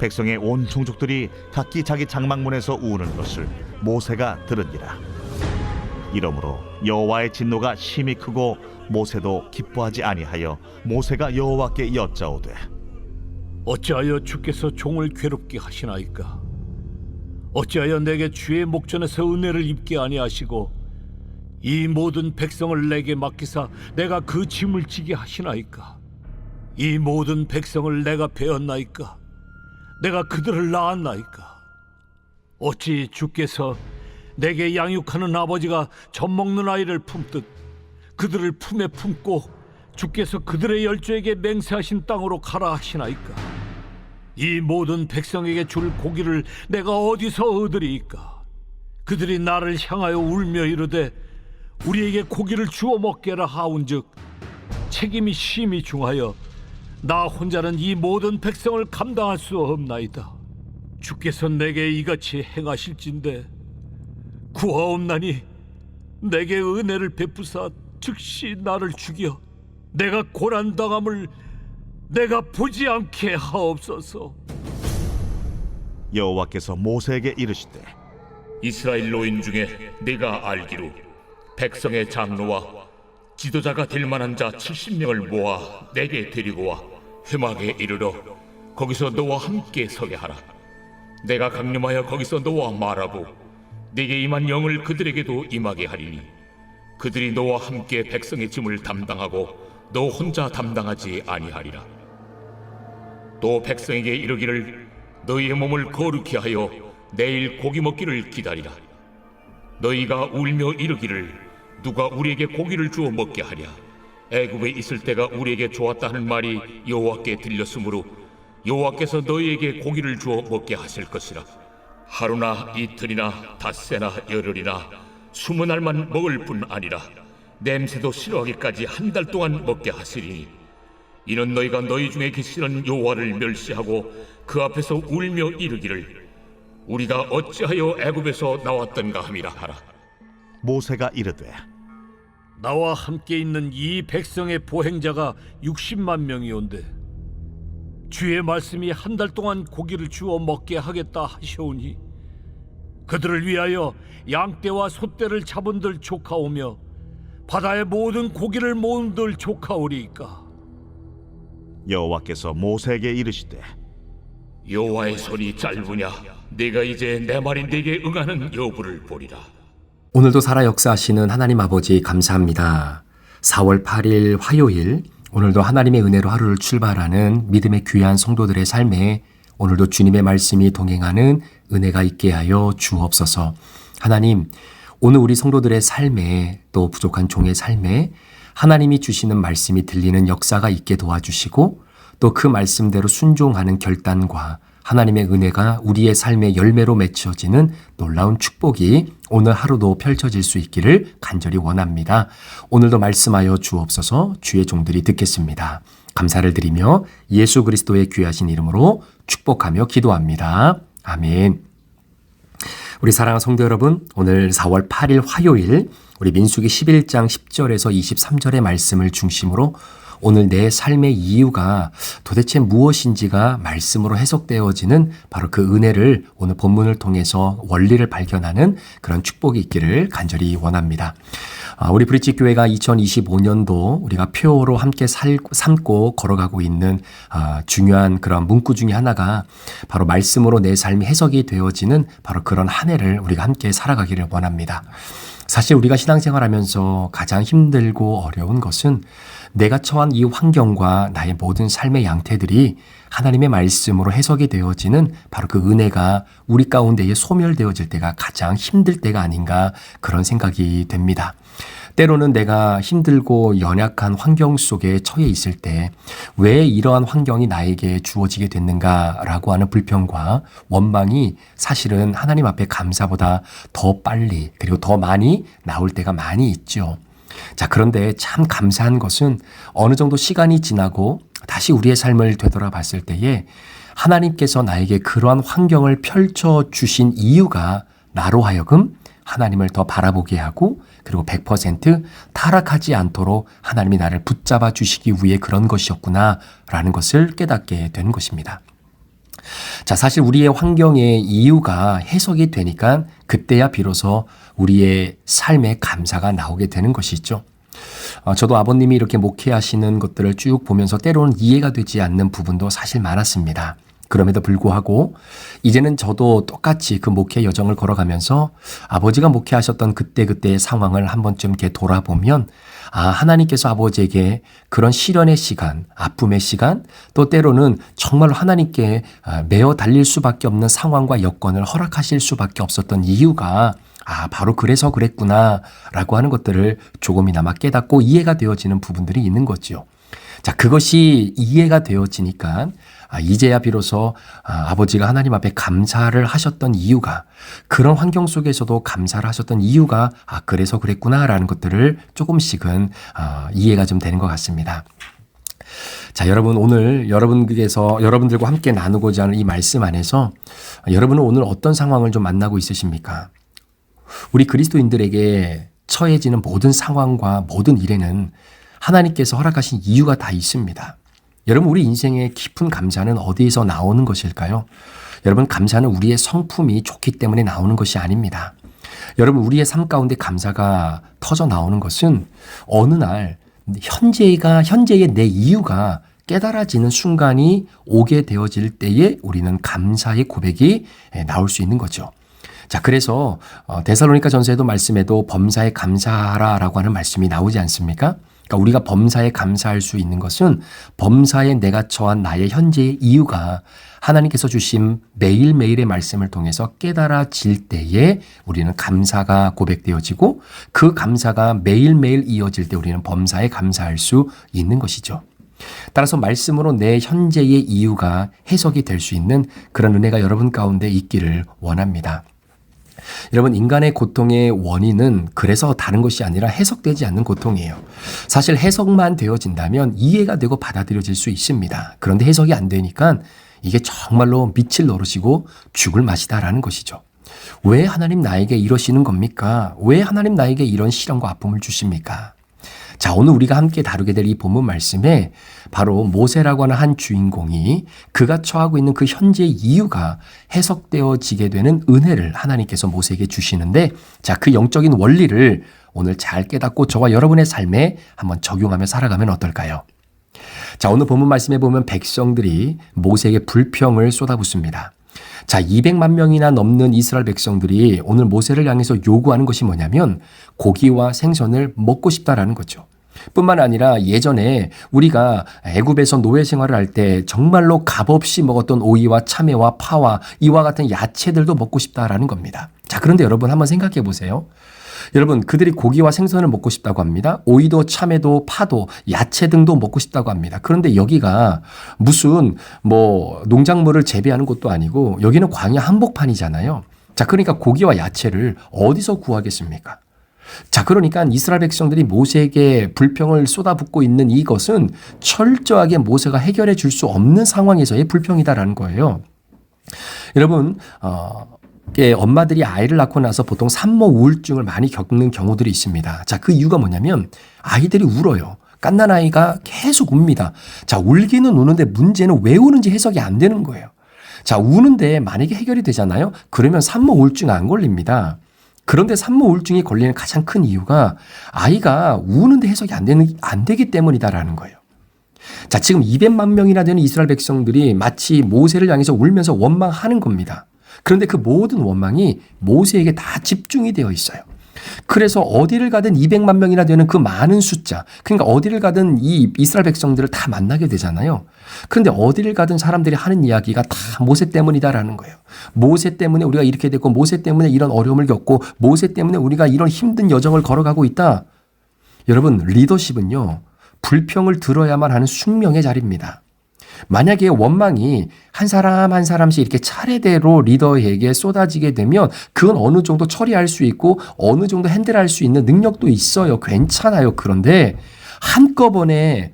백성의 온 종족들이 각기 자기 장막문에서 우는 것을 모세가 들으니라. 이러므로 여호와의 진노가 심히 크고 모세도 기뻐하지 아니하여 모세가 여호와께 여짜오되 어찌하여 주께서 종을 괴롭게 하시나이까? 어찌하여 내게 주의 목전에서 은혜를 입게 아니하시고 이 모든 백성을 내게 맡기사 내가 그 짐을 지게 하시나이까? 이 모든 백성을 내가 베었나이까? 내가 그들을 낳았나이까? 어찌 주께서 내게 양육하는 아버지가 젖먹는 아이를 품듯 그들을 품에 품고 주께서 그들의 열조에게 맹세하신 땅으로 가라 하시나이까? 이 모든 백성에게 줄 고기를 내가 어디서 얻으리이까? 그들이 나를 향하여 울며 이르되 우리에게 고기를 주어 먹게라 하온즉 책임이 심히 중하여 나 혼자는 이 모든 백성을 감당할 수 없나이다. 주께서 내게 이같이 행하실진대 구하옵나니 내게 은혜를 베푸사 즉시 나를 죽여 내가 고난당함을 내가 보지 않게 하옵소서. 여호와께서 모세에게 이르시되 이스라엘 노인 중에 네가 알기로 백성의 장로와 지도자가 될 만한 자 70명을 모아 내게 데리고 와 회막에 이르러 거기서 너와 함께 서게 하라. 내가 강림하여 거기서 너와 말하고 네게 임한 영을 그들에게도 임하게 하리니 그들이 너와 함께 백성의 짐을 담당하고 너 혼자 담당하지 아니하리라. 또 백성에게 이르기를 너희의 몸을 거룩히 하여 내일 고기 먹기를 기다리라. 너희가 울며 이르기를 누가 우리에게 고기를 주어 먹게 하랴. 애굽에 있을 때가 우리에게 좋았다 하는 말이 여호와께 들렸으므로 여호와께서 너희에게 고기를 주어 먹게 하실 것이라. 하루나 이틀이나 닷새나 열흘이나 20날만 먹을 뿐 아니라 냄새도 싫어하기까지 한 달 동안 먹게 하시리니 이는 너희가 너희 중에 계시는 여호와를 멸시하고 그 앞에서 울며 이르기를 우리가 어찌하여 애굽에서 나왔던가 함이라 하라. 모세가 이르되 나와 함께 있는 이 백성의 보행자가 60만 명이온데 주의 말씀이 한 달 동안 고기를 주어 먹게 하겠다 하시오니 그들을 위하여 양떼와 소떼를 잡은들 조카오며 바다의 모든 고기를 모은들 조카오리이까? 여호와께서 모세에게 이르시되 여호와의 손이 짧으냐 네가 이제 내 말이 네게 응하는 여부를 보리라. 오늘도 살아 역사하시는 하나님 아버지 감사합니다. 4월 8일 화요일 오늘도 하나님의 은혜로 하루를 출발하는 믿음의 귀한 성도들의 삶에 오늘도 주님의 말씀이 동행하는 은혜가 있게 하여 주옵소서. 하나님, 오늘 우리 성도들의 삶에 또 부족한 종의 삶에 하나님이 주시는 말씀이 들리는 역사가 있게 도와주시고 또 그 말씀대로 순종하는 결단과 하나님의 은혜가 우리의 삶의 열매로 맺혀지는 놀라운 축복이 오늘 하루도 펼쳐질 수 있기를 간절히 원합니다. 오늘도 말씀하여 주옵소서. 주의 종들이 듣겠습니다. 감사를 드리며 예수 그리스도의 귀하신 이름으로 축복하며 기도합니다. 아멘. 우리 사랑하는 성도 여러분, 오늘 4월 8일 화요일 우리 민수기 11장 10절에서 23절의 말씀을 중심으로 오늘 내 삶의 이유가 도대체 무엇인지가 말씀으로 해석되어지는 바로 그 은혜를 오늘 본문을 통해서 원리를 발견하는 그런 축복이 있기를 간절히 원합니다. 우리 브릿지 교회가 2025년도 우리가 표로 함께 삼고 걸어가고 있는 중요한 그런 문구 중에 하나가 바로 말씀으로 내 삶이 해석이 되어지는 바로 그런 한 해를 우리가 함께 살아가기를 원합니다. 사실 우리가 신앙생활하면서 가장 힘들고 어려운 것은 내가 처한 이 환경과 나의 모든 삶의 양태들이 하나님의 말씀으로 해석이 되어지는 바로 그 은혜가 우리 가운데에 소멸되어질 때가 가장 힘들 때가 아닌가 그런 생각이 됩니다. 때로는 내가 힘들고 연약한 환경 속에 처해 있을 때 왜 이러한 환경이 나에게 주어지게 됐는가라고 하는 불평과 원망이 사실은 하나님 앞에 감사보다 더 빨리 그리고 더 많이 나올 때가 많이 있죠. 자, 그런데 참 감사한 것은 어느 정도 시간이 지나고 다시 우리의 삶을 되돌아봤을 때에 하나님께서 나에게 그러한 환경을 펼쳐주신 이유가 나로 하여금 하나님을 더 바라보게 하고 그리고 100% 타락하지 않도록 하나님이 나를 붙잡아 주시기 위해 그런 것이었구나라는 것을 깨닫게 된 것입니다. 자, 사실 우리의 환경의 이유가 해석이 되니까 그때야 비로소 우리의 삶에 감사가 나오게 되는 것이죠. 저도 아버님이 이렇게 목회하시는 것들을 쭉 보면서 때로는 이해가 되지 않는 부분도 사실 많았습니다. 그럼에도 불구하고 이제는 저도 똑같이 그 목회 여정을 걸어가면서 아버지가 목회하셨던 그때그때의 상황을 한 번쯤 이렇게 돌아보면 하나님께서 아버지에게 그런 시련의 시간, 아픔의 시간, 또 때로는 정말로 하나님께 매어 달릴 수밖에 없는 상황과 여건을 허락하실 수밖에 없었던 이유가 바로 그래서 그랬구나라고 하는 것들을 조금이나마 깨닫고 이해가 되어지는 부분들이 있는 거죠. 자, 그것이 이해가 되어지니까 이제야 비로소 아버지가 하나님 앞에 감사를 하셨던 이유가, 그런 환경 속에서도 감사를 하셨던 이유가 그래서 그랬구나라는 것들을 조금씩은 이해가 좀 되는 것 같습니다. 자, 여러분, 오늘 여러분들과 함께 나누고자 하는 이 말씀 안에서 여러분은 오늘 어떤 상황을 좀 만나고 있으십니까? 우리 그리스도인들에게 처해지는 모든 상황과 모든 일에는 하나님께서 허락하신 이유가 다 있습니다. 여러분, 우리 인생의 깊은 감사는 어디에서 나오는 것일까요? 여러분, 감사는 우리의 성품이 좋기 때문에 나오는 것이 아닙니다. 여러분, 우리의 삶 가운데 감사가 터져 나오는 것은 어느 날 현재의 내 이유가 깨달아지는 순간이 오게 되어질 때에 우리는 감사의 고백이 나올 수 있는 거죠. 자, 그래서 데살로니가 전서에도 말씀에도 범사에 감사하라라고 하는 말씀이 나오지 않습니까? 그러니까 우리가 범사에 감사할 수 있는 것은 범사에 내가 처한 나의 현재의 이유가 하나님께서 주신 매일매일의 말씀을 통해서 깨달아질 때에 우리는 감사가 고백되어지고, 그 감사가 매일매일 이어질 때 우리는 범사에 감사할 수 있는 것이죠. 따라서 말씀으로 내 현재의 이유가 해석이 될 수 있는 그런 은혜가 여러분 가운데 있기를 원합니다. 여러분, 인간의 고통의 원인은 그래서 다른 것이 아니라 해석되지 않는 고통이에요. 사실 해석만 되어진다면 이해가 되고 받아들여질 수 있습니다. 그런데 해석이 안 되니까 이게 정말로 미칠 노릇이고 죽을 맛이다라는 것이죠. 왜 하나님 나에게 이러시는 겁니까? 왜 하나님 나에게 이런 시련과 아픔을 주십니까? 자, 오늘 우리가 함께 다루게 될 이 본문 말씀에 바로 모세라고 하는 한 주인공이 그가 처하고 있는 그 현재의 이유가 해석되어지게 되는 은혜를 하나님께서 모세에게 주시는데, 자, 그 영적인 원리를 오늘 잘 깨닫고 저와 여러분의 삶에 한번 적용하며 살아가면 어떨까요? 자, 오늘 본문 말씀에 보면 백성들이 모세에게 불평을 쏟아붓습니다. 자, 200만 명이나 넘는 이스라엘 백성들이 오늘 모세를 향해서 요구하는 것이 뭐냐면 고기와 생선을 먹고 싶다라는 거죠. 뿐만 아니라 예전에 우리가 애굽에서 노예 생활을 할 때 정말로 값없이 먹었던 오이와 참외와 파와 이와 같은 야채들도 먹고 싶다라는 겁니다. 자, 그런데 여러분 한번 생각해 보세요. 여러분, 그들이 고기와 생선을 먹고 싶다고 합니다. 오이도 참외도 파도 야채 등도 먹고 싶다고 합니다. 그런데 여기가 무슨 농작물을 재배하는 곳도 아니고 여기는 광야 한복판이잖아요. 자, 그러니까 고기와 야채를 어디서 구하겠습니까? 자, 그러니까 이스라엘 백성들이 모세에게 불평을 쏟아붓고 있는 이것은 철저하게 모세가 해결해 줄 수 없는 상황에서의 불평이다라는 거예요. 여러분, 엄마들이 아이를 낳고 나서 보통 산모 우울증을 많이 겪는 경우들이 있습니다. 자, 그 이유가 뭐냐면 아이들이 울어요. 갓난 아이가 계속 웁니다. 자, 울기는 우는데 문제는 왜 우는지 해석이 안 되는 거예요. 자, 우는데 만약에 해결이 되잖아요. 그러면 산모 우울증 안 걸립니다. 그런데 산모 우울증이 걸리는 가장 큰 이유가 아이가 우는데 해석이 안 되기 때문이다라는 거예요. 자, 지금 200만 명이나 되는 이스라엘 백성들이 마치 모세를 향해서 울면서 원망하는 겁니다. 그런데 그 모든 원망이 모세에게 다 집중이 되어 있어요. 그래서 어디를 가든 200만 명이나 되는 그 많은 숫자, 그러니까 어디를 가든 이 이스라엘 백성들을 다 만나게 되잖아요. 그런데 어디를 가든 사람들이 하는 이야기가 다 모세 때문이다라는 거예요. 모세 때문에 우리가 이렇게 됐고, 모세 때문에 이런 어려움을 겪고, 모세 때문에 우리가 이런 힘든 여정을 걸어가고 있다. 여러분, 리더십은요, 불평을 들어야만 하는 숙명의 자리입니다. 만약에 원망이 한 사람 한 사람씩 이렇게 차례대로 리더에게 쏟아지게 되면 그건 어느 정도 처리할 수 있고 어느 정도 핸들할 수 있는 능력도 있어요. 괜찮아요. 그런데 한꺼번에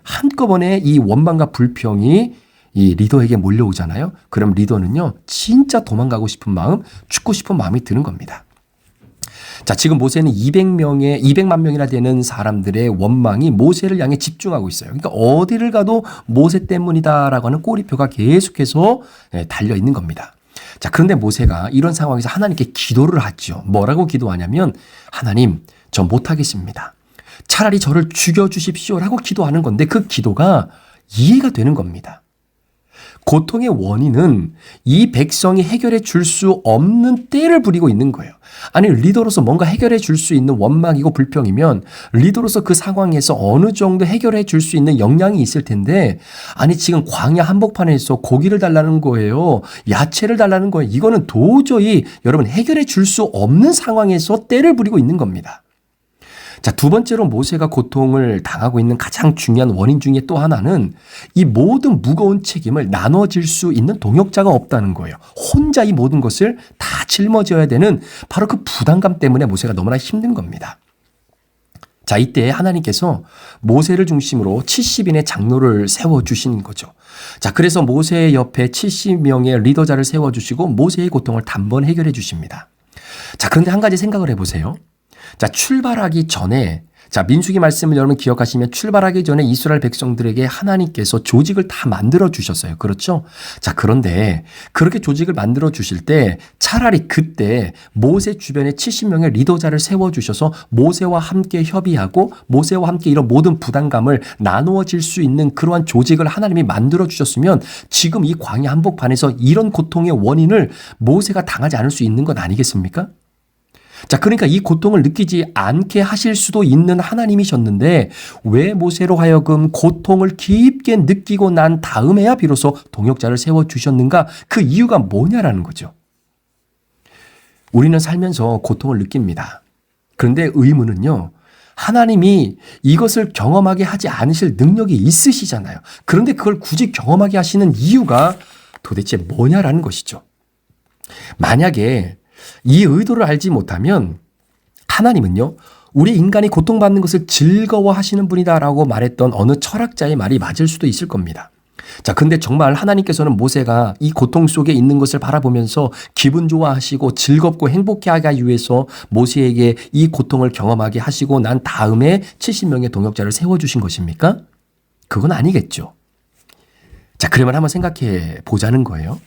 이 원망과 불평이 이 리더에게 몰려오잖아요. 그럼 리더는요, 진짜 도망가고 싶은 마음, 죽고 싶은 마음이 드는 겁니다. 자, 지금 모세는 200만 명이나 되는 사람들의 원망이 모세를 향해 집중하고 있어요. 그러니까 어디를 가도 모세 때문이다라고 하는 꼬리표가 계속해서 달려 있는 겁니다. 자, 그런데 모세가 이런 상황에서 하나님께 기도를 하죠. 뭐라고 기도하냐면, 하나님, 저 못하겠습니다. 차라리 저를 죽여주십시오라고 기도하는 건데 그 기도가 이해가 되는 겁니다. 고통의 원인은 이 백성이 해결해 줄 수 없는 때를 부리고 있는 거예요. 아니, 리더로서 뭔가 해결해 줄 수 있는 원망이고 불평이면 리더로서 그 상황에서 어느 정도 해결해 줄 수 있는 역량이 있을 텐데, 아니, 지금 광야 한복판에서 고기를 달라는 거예요. 야채를 달라는 거예요. 이거는 도저히 여러분 해결해 줄 수 없는 상황에서 때를 부리고 있는 겁니다. 자, 두 번째로 모세가 고통을 당하고 있는 가장 중요한 원인 중에 또 하나는 이 모든 무거운 책임을 나눠질 수 있는 동역자가 없다는 거예요. 혼자 이 모든 것을 다 짊어져야 되는 바로 그 부담감 때문에 모세가 너무나 힘든 겁니다. 자, 이때 하나님께서 모세를 중심으로 70인의 장로를 세워주신 거죠. 자, 그래서 모세 옆에 70명의 리더자를 세워주시고 모세의 고통을 단번에 해결해 주십니다. 자, 그런데 한 가지 생각을 해보세요. 자, 출발하기 전에, 자, 민수기 말씀을 여러분 기억하시면 출발하기 전에 이스라엘 백성들에게 하나님께서 조직을 다 만들어 주셨어요. 그렇죠? 자, 그런데 그렇게 조직을 만들어 주실 때 차라리 그때 모세 주변에 70명의 리더자를 세워 주셔서 모세와 함께 협의하고 모세와 함께 이런 모든 부담감을 나누어질 수 있는 그러한 조직을 하나님이 만들어 주셨으면 지금 이 광야 한복판에서 이런 고통의 원인을 모세가 당하지 않을 수 있는 것 아니겠습니까? 자, 그러니까 이 고통을 느끼지 않게 하실 수도 있는 하나님이셨는데 왜 모세로 하여금 고통을 깊게 느끼고 난 다음에야 비로소 동역자를 세워주셨는가? 그 이유가 뭐냐라는 거죠. 우리는 살면서 고통을 느낍니다. 그런데 의문은요, 하나님이 이것을 경험하게 하지 않으실 능력이 있으시잖아요. 그런데 그걸 굳이 경험하게 하시는 이유가 도대체 뭐냐라는 것이죠. 만약에 이 의도를 알지 못하면 하나님은요, 우리 인간이 고통받는 것을 즐거워하시는 분이다라고 말했던 어느 철학자의 말이 맞을 수도 있을 겁니다. 자, 근데 정말 하나님께서는 모세가 이 고통 속에 있는 것을 바라보면서 기분 좋아하시고 즐겁고 행복해하기 위해서 모세에게 이 고통을 경험하게 하시고 난 다음에 70명의 동역자를 세워주신 것입니까? 그건 아니겠죠. 자, 그러면 한번 생각해 보자는 거예요.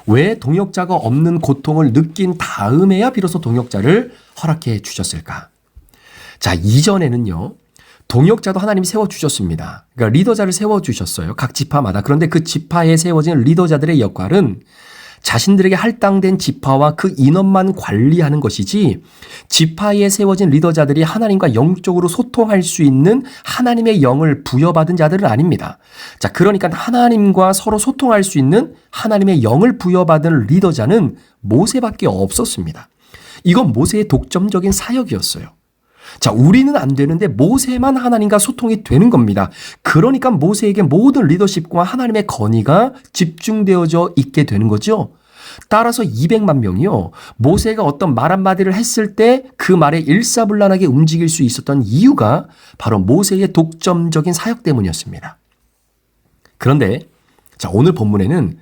왜 동역자가 없는 고통을 느낀 다음에야 비로소 동역자를 허락해 주셨을까? 자, 이전에는요, 동역자도 하나님이 세워주셨습니다. 그러니까 리더자를 세워주셨어요. 각 지파마다. 그런데 그 지파에 세워진 리더자들의 역할은 자신들에게 할당된 지파와 그 인원만 관리하는 것이지 지파에 세워진 리더자들이 하나님과 영적으로 소통할 수 있는 하나님의 영을 부여받은 자들은 아닙니다. 자, 그러니까 하나님과 서로 소통할 수 있는 하나님의 영을 부여받은 리더자는 모세밖에 없었습니다. 이건 모세의 독점적인 사역이었어요. 자, 우리는 안 되는데 모세만 하나님과 소통이 되는 겁니다. 그러니까 모세에게 모든 리더십과 하나님의 건의가 집중되어져 있게 되는 거죠. 따라서 200만 명이요, 모세가 어떤 말 한마디를 했을 때 그 말에 일사불란하게 움직일 수 있었던 이유가 바로 모세의 독점적인 사역 때문이었습니다. 그런데 자, 오늘 본문에는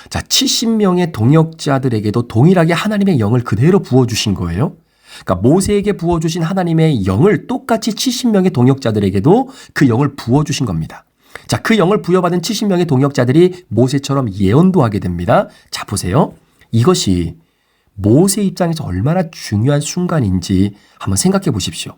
자, 70명의 동역자들에게도 동일하게 하나님의 영을 그대로 부어주신 거예요. 그러니까 모세에게 부어주신 하나님의 영을 똑같이 70명의 동역자들에게도 그 영을 부어주신 겁니다. 자, 그 영을 부여받은 70명의 동역자들이 모세처럼 예언도 하게 됩니다. 자, 보세요. 이것이 모세 입장에서 얼마나 중요한 순간인지 한번 생각해 보십시오.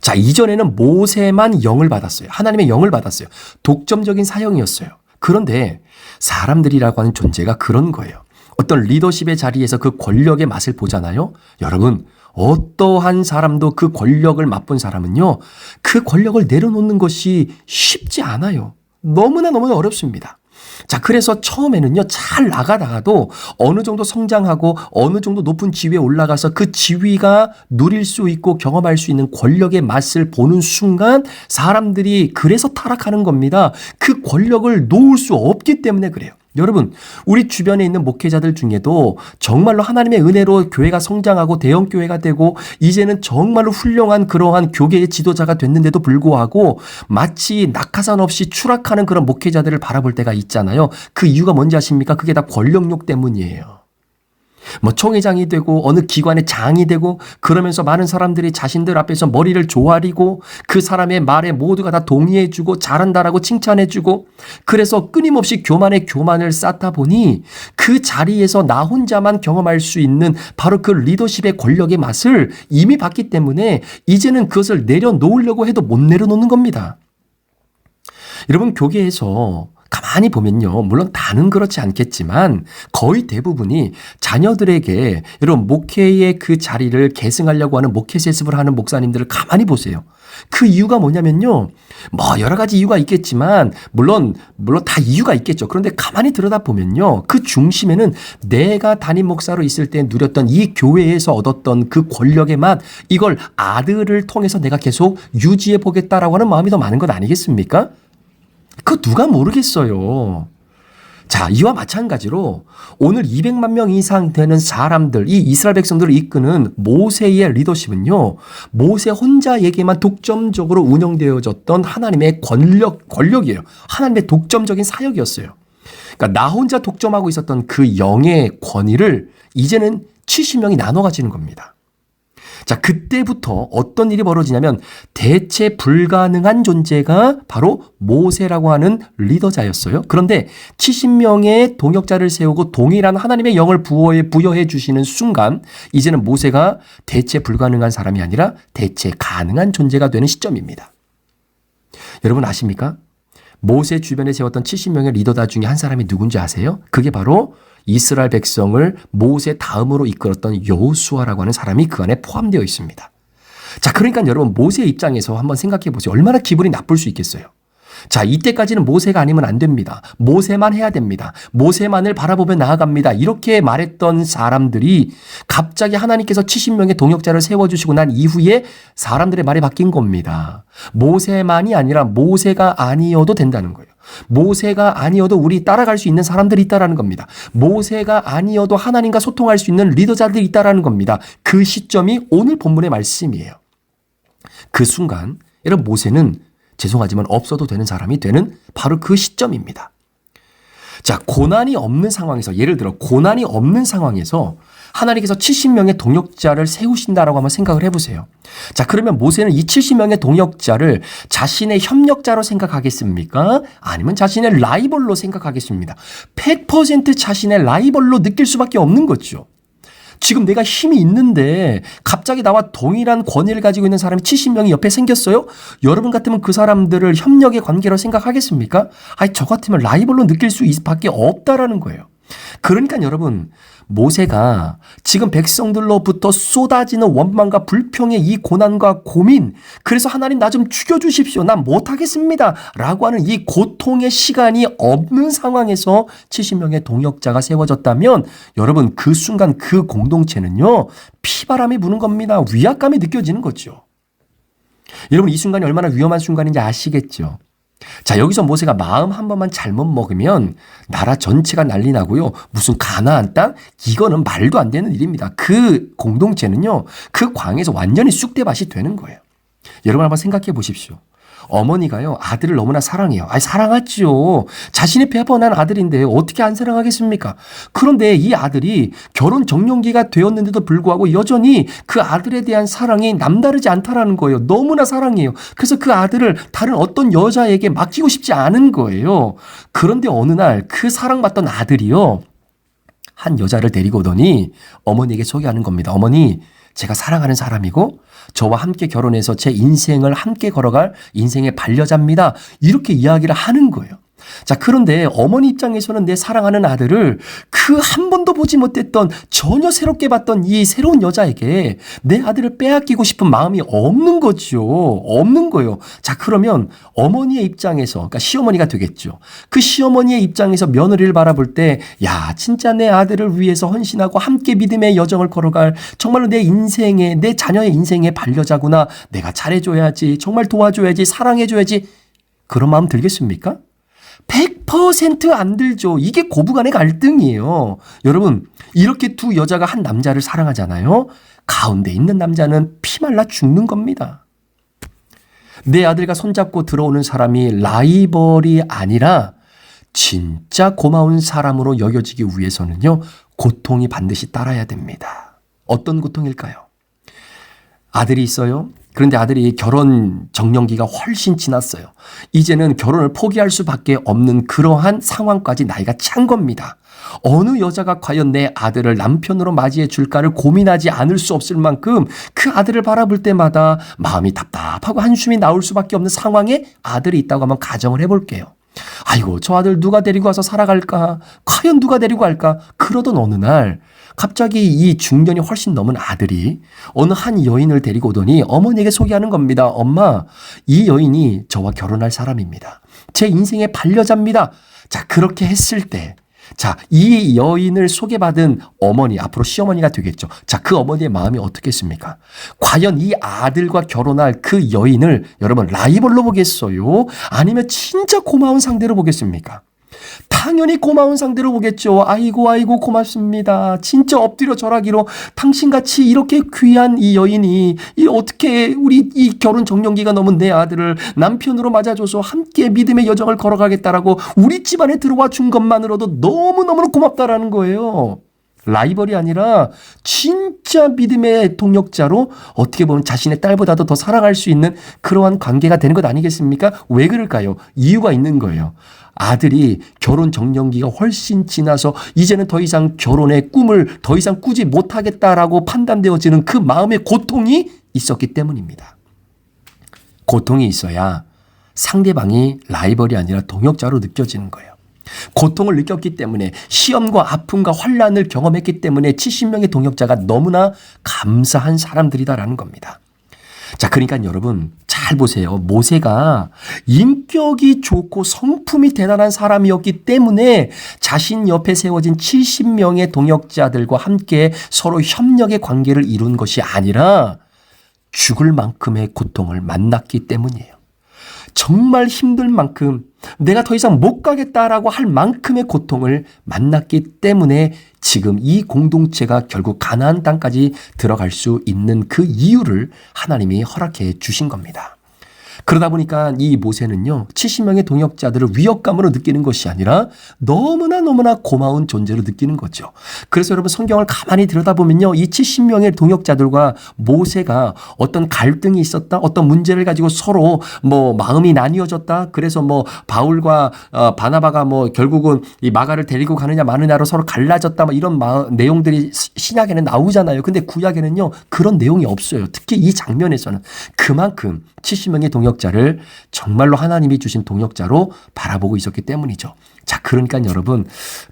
자, 이전에는 모세만 영을 받았어요. 하나님의 영을 받았어요. 독점적인 사역이었어요. 그런데 사람들이라고 하는 존재가 그런 거예요. 어떤 리더십의 자리에서 그 권력의 맛을 보잖아요. 여러분, 어떠한 사람도 그 권력을 맛본 사람은요, 그 권력을 내려놓는 것이 쉽지 않아요. 너무나 어렵습니다. 자, 그래서 처음에는요, 잘 나가다가도 어느 정도 성장하고 어느 정도 높은 지위에 올라가서 그 지위가 누릴 수 있고 경험할 수 있는 권력의 맛을 보는 순간 사람들이 그래서 타락하는 겁니다. 그 권력을 놓을 수 없기 때문에 그래요. 여러분, 우리 주변에 있는 목회자들 중에도 정말로 하나님의 은혜로 교회가 성장하고 대형 교회가 되고 이제는 정말로 훌륭한 그러한 교계의 지도자가 됐는데도 불구하고 마치 낙하산 없이 추락하는 그런 목회자들을 바라볼 때가 있잖아요. 그 이유가 뭔지 아십니까? 그게 다 권력욕 때문이에요. 뭐 총회장이 되고 어느 기관의 장이 되고 그러면서 많은 사람들이 자신들 앞에서 머리를 조아리고 그 사람의 말에 모두가 다 동의해주고 잘한다라고 칭찬해주고 그래서 끊임없이 교만에 교만을 쌓다 보니 그 자리에서 나 혼자만 경험할 수 있는 바로 그 리더십의 권력의 맛을 이미 봤기 때문에 이제는 그것을 내려놓으려고 해도 못 내려놓는 겁니다. 여러분, 교계에서 가만히 보면요, 물론 다는 그렇지 않겠지만 거의 대부분이 자녀들에게 여러분 목회의 그 자리를 계승하려고 하는 목회 세습을 하는 목사님들을 가만히 보세요. 그 이유가 뭐냐면요, 뭐 여러 가지 이유가 있겠지만 물론 다 이유가 있겠죠. 그런데 가만히 들여다보면요, 그 중심에는 내가 담임 목사로 있을 때 누렸던 이 교회에서 얻었던 그 권력의 맛, 이걸 아들을 통해서 내가 계속 유지해 보겠다라고 하는 마음이 더 많은 것 아니겠습니까? 그거 누가 모르겠어요. 자, 이와 마찬가지로 오늘 200만 명 이상 되는 사람들, 이 이스라엘 백성들을 이끄는 모세의 리더십은요, 모세 혼자에게만 독점적으로 운영되어졌던 하나님의 권력이에요. 하나님의 독점적인 사역이었어요. 그러니까 나 혼자 독점하고 있었던 그 영의 권위를 이제는 70명이 나눠 가지는 겁니다. 자, 그때부터 어떤 일이 벌어지냐면 대체 불가능한 존재가 바로 모세라고 하는 리더자였어요. 그런데 70명의 동역자를 세우고 동일한 하나님의 영을 부여해 주시는 순간 이제는 모세가 대체 불가능한 사람이 아니라 대체 가능한 존재가 되는 시점입니다. 여러분 아십니까? 모세 주변에 세웠던 70명의 리더다 중에 한 사람이 누군지 아세요? 그게 바로 이스라엘 백성을 모세 다음으로 이끌었던 여호수아라고 하는 사람이 그 안에 포함되어 있습니다. 자, 그러니까 여러분 모세의 입장에서 한번 생각해 보세요. 얼마나 기분이 나쁠 수 있겠어요. 자, 이때까지는 모세가 아니면 안 됩니다. 모세만 해야 됩니다. 모세만을 바라보며 나아갑니다. 이렇게 말했던 사람들이 갑자기 하나님께서 70명의 동역자를 세워주시고 난 이후에 사람들의 말이 바뀐 겁니다. 모세만이 아니라 모세가 아니어도 된다는 거예요. 모세가 아니어도 우리 따라갈 수 있는 사람들이 있다라는 겁니다. 모세가 아니어도 하나님과 소통할 수 있는 리더자들이 있다라는 겁니다. 그 시점이 오늘 본문의 말씀이에요. 그 순간 여러분 모세는 죄송하지만 없어도 되는 사람이 되는 바로 그 시점입니다. 자, 고난이 없는 상황에서, 예를 들어 고난이 없는 상황에서 하나님께서 70명의 동역자를 세우신다라고 한번 생각을 해보세요. 자, 그러면 모세는 이 70명의 동역자를 자신의 협력자로 생각하겠습니까? 아니면 자신의 라이벌로 생각하겠습니다. 100% 자신의 라이벌로 느낄 수밖에 없는 거죠. 지금 내가 힘이 있는데 갑자기 나와 동일한 권위를 가지고 있는 사람이 70명이 옆에 생겼어요? 여러분 같으면 그 사람들을 협력의 관계로 생각하겠습니까? 아니, 저 같으면 라이벌로 느낄 수밖에 없다라는 거예요. 그러니까 여러분, 모세가 지금 백성들로부터 쏟아지는 원망과 불평의 이 고난과 고민, 그래서 하나님 나 좀 죽여주십시오, 난 못하겠습니다 라고 하는 이 고통의 시간이 없는 상황에서 70명의 동역자가 세워졌다면 여러분 그 순간 그 공동체는요 피바람이 부는 겁니다. 위압감이 느껴지는 거죠. 여러분 이 순간이 얼마나 위험한 순간인지 아시겠죠? 자, 여기서 모세가 마음 한 번만 잘못 먹으면 나라 전체가 난리 나고요. 무슨 가나안 땅? 이거는 말도 안 되는 일입니다. 그 공동체는요, 그 광에서 완전히 쑥대밭이 되는 거예요. 여러분 한번 생각해 보십시오. 어머니가요, 아들을 너무나 사랑해요. 아니, 사랑하죠. 자신의 배아파난 아들인데 어떻게 안 사랑하겠습니까? 그런데 이 아들이 결혼 정년기가 되었는데도 불구하고 여전히 그 아들에 대한 사랑이 남다르지 않다라는 거예요. 너무나 사랑해요. 그래서 그 아들을 다른 어떤 여자에게 맡기고 싶지 않은 거예요. 그런데 어느 날 그 사랑받던 아들이요, 한 여자를 데리고 오더니 어머니에게 소개하는 겁니다. 어머니, 제가 사랑하는 사람이고 저와 함께 결혼해서 제 인생을 함께 걸어갈 인생의 반려자입니다. 이렇게 이야기를 하는 거예요. 자, 그런데 어머니 입장에서는 내 사랑하는 아들을 그 한 번도 보지 못했던 전혀 새롭게 봤던 이 새로운 여자에게 내 아들을 빼앗기고 싶은 마음이 없는 거죠. 없는 거예요. 자, 그러면 어머니의 입장에서, 그러니까 시어머니가 되겠죠. 그 시어머니의 입장에서 며느리를 바라볼 때, 야, 진짜 내 아들을 위해서 헌신하고 함께 믿음의 여정을 걸어갈 정말로 내 인생의, 내 자녀의 인생의 반려자구나. 내가 잘해줘야지. 정말 도와줘야지. 사랑해줘야지. 그런 마음 들겠습니까? 100% 안 들죠. 이게 고부간의 갈등이에요. 여러분, 이렇게 두 여자가 한 남자를 사랑하잖아요. 가운데 있는 남자는 피말라 죽는 겁니다. 내 아들과 손잡고 들어오는 사람이 라이벌이 아니라 진짜 고마운 사람으로 여겨지기 위해서는요, 고통이 반드시 따라야 됩니다. 어떤 고통일까요? 아들이 있어요. 그런데 아들이 결혼 정년기가 훨씬 지났어요. 이제는 결혼을 포기할 수밖에 없는 그러한 상황까지 나이가 찬 겁니다. 어느 여자가 과연 내 아들을 남편으로 맞이해 줄까를 고민하지 않을 수 없을 만큼 그 아들을 바라볼 때마다 마음이 답답하고 한숨이 나올 수밖에 없는 상황에 아들이 있다고 한번 가정을 해볼게요. 아이고, 저 아들 누가 데리고 와서 살아갈까? 과연 누가 데리고 갈까? 그러던 어느 날 갑자기 이 중년이 훨씬 넘은 아들이 어느 한 여인을 데리고 오더니 어머니에게 소개하는 겁니다. 엄마, 이 여인이 저와 결혼할 사람입니다. 제 인생의 반려자입니다. 자, 그렇게 했을 때, 자, 이 여인을 소개받은 어머니, 앞으로 시어머니가 되겠죠. 자, 그 어머니의 마음이 어떻겠습니까? 과연 이 아들과 결혼할 그 여인을 여러분 라이벌로 보겠어요? 아니면 진짜 고마운 상대로 보겠습니까? 당연히 고마운 상대로 보겠죠. 아이고 고맙습니다. 진짜 엎드려 절하기로 당신같이 이렇게 귀한 이 여인이 어떻게 우리 이 결혼 정년기가 넘은 내 아들을 남편으로 맞아줘서 함께 믿음의 여정을 걸어가겠다라고 우리 집안에 들어와 준 것만으로도 너무너무 고맙다라는 거예요. 라이벌이 아니라 진짜 믿음의 동역자로 어떻게 보면 자신의 딸보다도 더 사랑할 수 있는 그러한 관계가 되는 것 아니겠습니까? 왜 그럴까요? 이유가 있는 거예요. 아들이 결혼 정년기가 훨씬 지나서 이제는 더 이상 결혼의 꿈을 더 이상 꾸지 못하겠다라고 판단되어지는 그 마음의 고통이 있었기 때문입니다. 고통이 있어야 상대방이 라이벌이 아니라 동역자로 느껴지는 거예요. 고통을 느꼈기 때문에 시험과 아픔과 환난을 경험했기 때문에 70명의 동역자가 너무나 감사한 사람들이다라는 겁니다. 자, 그러니까 여러분 잘 보세요. 모세가 인격이 좋고 성품이 대단한 사람이었기 때문에 자신 옆에 세워진 70명의 동역자들과 함께 서로 협력의 관계를 이룬 것이 아니라 죽을 만큼의 고통을 만났기 때문이에요. 정말 힘들 만큼 내가 더 이상 못 가겠다라고 할 만큼의 고통을 만났기 때문에 지금 이 공동체가 결국 가나안 땅까지 들어갈 수 있는 그 이유를 하나님이 허락해 주신 겁니다. 그러다 보니까 이 모세는요, 70명의 동역자들을 위협감으로 느끼는 것이 아니라 너무나 고마운 존재로 느끼는 거죠. 그래서 여러분 성경을 가만히 들여다보면요, 이 70명의 동역자들과 모세가 어떤 갈등이 있었다, 어떤 문제를 가지고 서로 마음이 나뉘어졌다. 그래서 바울과 바나바가 결국은 이 마가를 데리고 가느냐 마느냐로 서로 갈라졌다. 이런 내용들이 신약에는 나오잖아요. 근데 구약에는요, 그런 내용이 없어요. 특히 이 장면에서는 그만큼 70명의 동역자를 정말로 하나님이 주신 동역자로 바라보고 있었기 때문이죠. 자, 그러니까 여러분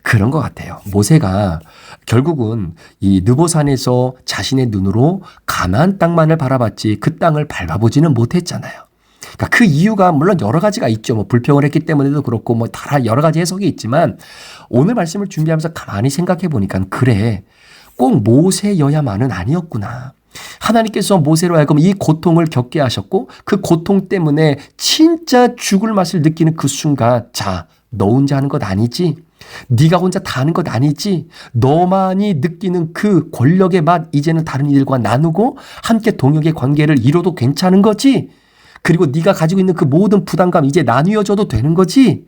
그런 것 같아요. 모세가 결국은 이 느보산에서 자신의 눈으로 가나안 땅만을 바라봤지 그 땅을 밟아보지는 못했잖아요. 그러니까 그 이유가 물론 여러 가지가 있죠. 불평을 했기 때문에도 그렇고 다 여러 가지 해석이 있지만 오늘 말씀을 준비하면서 가만히 생각해 보니까 그래, 꼭 모세여야만은 아니었구나. 하나님께서 모세로 하여금 이 고통을 겪게 하셨고 그 고통 때문에 진짜 죽을 맛을 느끼는 그 순간, 자, 너 혼자 하는 것 아니지? 네가 혼자 다 하는 것 아니지? 너만이 느끼는 그 권력의 맛 이제는 다른 이들과 나누고 함께 동역의 관계를 이뤄도 괜찮은 거지? 그리고 네가 가지고 있는 그 모든 부담감 이제 나누어줘도 되는 거지?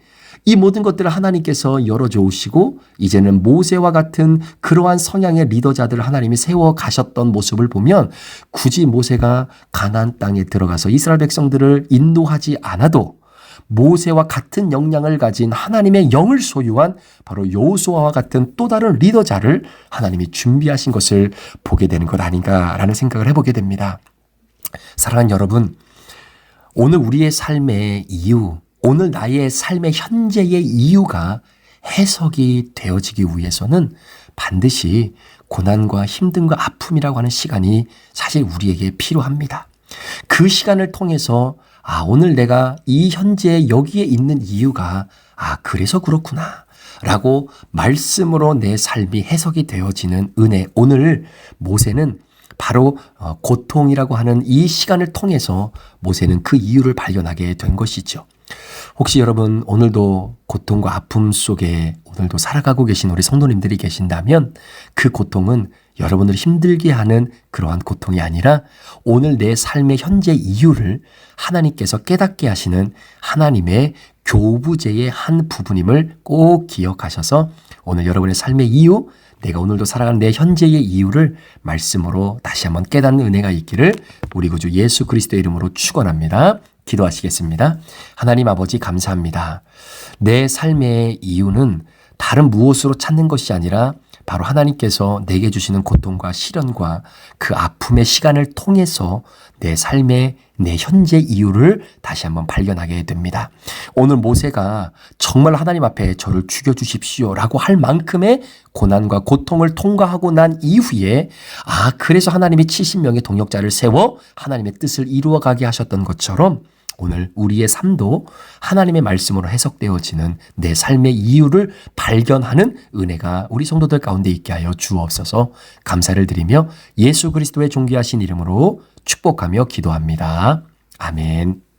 이 모든 것들을 하나님께서 열어주시고 이제는 모세와 같은 그러한 성향의 리더자들을 하나님이 세워 가셨던 모습을 보면 굳이 모세가 가나안 땅에 들어가서 이스라엘 백성들을 인도하지 않아도 모세와 같은 역량을 가진 하나님의 영을 소유한 바로 여호수아와 같은 또 다른 리더자를 하나님이 준비하신 것을 보게 되는 것 아닌가라는 생각을 해보게 됩니다. 사랑하는 여러분, 오늘 우리의 삶의 이유, 오늘 나의 삶의 현재의 이유가 해석이 되어지기 위해서는 반드시 고난과 힘듦과 아픔이라고 하는 시간이 사실 우리에게 필요합니다. 그 시간을 통해서 오늘 내가 이 현재 여기에 있는 이유가 그래서 그렇구나 라고 말씀으로 내 삶이 해석이 되어지는 은혜. 오늘 모세는 바로 고통이라고 하는 이 시간을 통해서 모세는 그 이유를 발견하게 된 것이죠. 혹시 여러분 오늘도 고통과 아픔 속에 오늘도 살아가고 계신 우리 성도님들이 계신다면 그 고통은 여러분을 힘들게 하는 그러한 고통이 아니라 오늘 내 삶의 현재 이유를 하나님께서 깨닫게 하시는 하나님의 교부제의 한 부분임을 꼭 기억하셔서 오늘 여러분의 삶의 이유, 내가 오늘도 살아가는 내 현재의 이유를 말씀으로 다시 한번 깨닫는 은혜가 있기를 우리 구주 예수 그리스도의 이름으로 축원합니다. 기도하시겠습니다. 하나님 아버지 감사합니다. 내 삶의 이유는 다른 무엇으로 찾는 것이 아니라 바로 하나님께서 내게 주시는 고통과 시련과 그 아픔의 시간을 통해서 내 삶의 내 현재 이유를 다시 한번 발견하게 됩니다. 오늘 모세가 정말 하나님 앞에 저를 죽여주십시오 라고 할 만큼의 고난과 고통을 통과하고 난 이후에 그래서 하나님이 70명의 동역자를 세워 하나님의 뜻을 이루어가게 하셨던 것처럼 오늘 우리의 삶도 하나님의 말씀으로 해석되어지는 내 삶의 이유를 발견하는 은혜가 우리 성도들 가운데 있게 하여 주옵소서. 감사를 드리며 예수 그리스도의 존귀하신 이름으로 축복하며 기도합니다. 아멘.